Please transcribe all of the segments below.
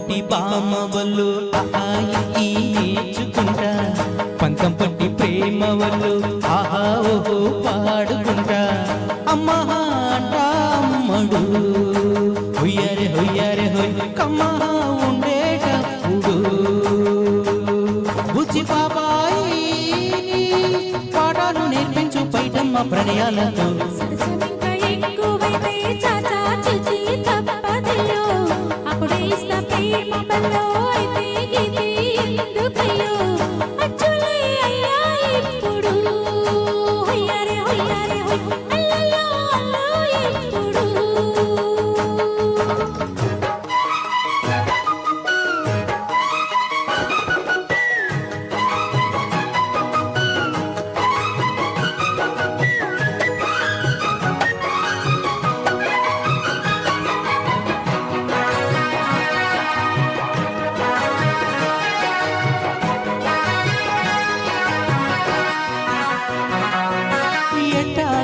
పట్టి బామ వల్లు ఆయి నేర్చుకుంటా పంతం పట్టి ప్రేమ వల్లు ఆహా ఓహో పాడుకుంటా అమ్మ అంట అమ్మడు హొయ్యరే హొయ్యరే హొయ్ కమ్మ ఉండేటప్పుడు బుజ్జి బాబాయి పాటలు నేర్పించు పైటమ్మ ప్రణయాలతో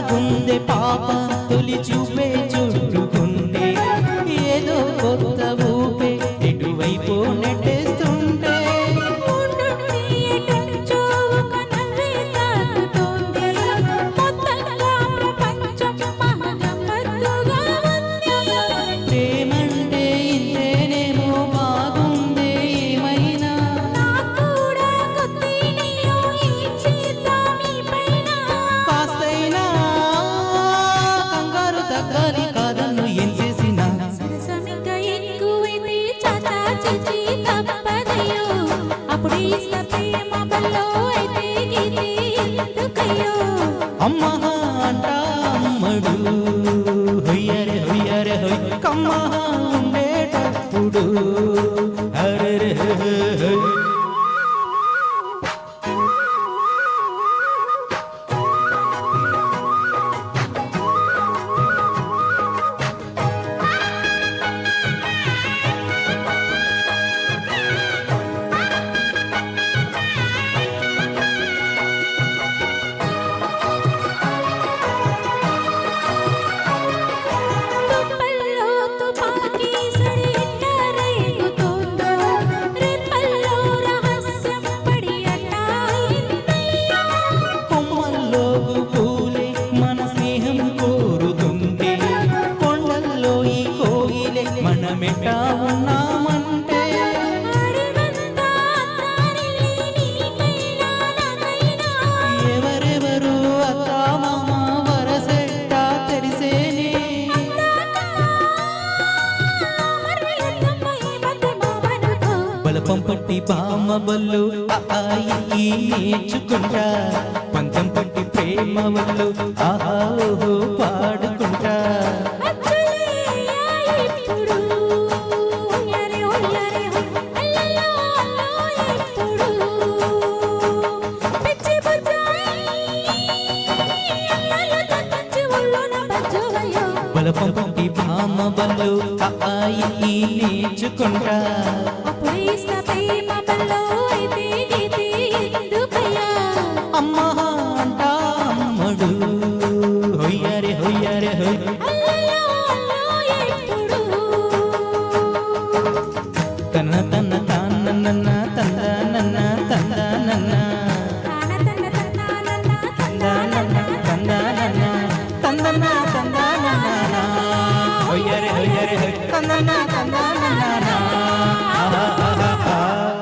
గుండె పాప తొలి చూపే చుట్టుకుండే ఏదో కొత్త ఊపే ఎటువైపు నెట్టేస్తుంటే ఏమంటే ఇంతేనేమో బాగుందే ఏమైనా కాస్తైనా తగ్గాలి కాదన్ను ఏం చేసినా అమ్మ అంట అమ్మడు హొయ్యరే హొయ్యరే హొయ్ కమ్మ ఉండేటప్పుడు అరే పూలే మన స్నేహం కోరుతుంటే కొండల్లో ఈ కోయిలే మనమెట్టా ఉన్నామంటే ఎవరెవరు అత్త మామ వరసెట్టా తెలిసేనే బలపం పట్టి బామ బల్లు ఆయి నేర్చుకుంటా పంతం పట్టి ప్రేమ వల్లు ఆహా ఓహో పాడుకుంటా బలపం పట్టి బామ బల్లు ఆయి నేర్చుకుంటా అమ్మ అంట అమ్మడు హొయ్యరే హొయ్యరే హొయ్ తన తన తాన నన్న తంద నన్న తంద నన్న తంద నన్న తంద నన్న తందన తంద నన్న హొయ్యరే హొయ్యరే హొయ్ తందన తంద నన్న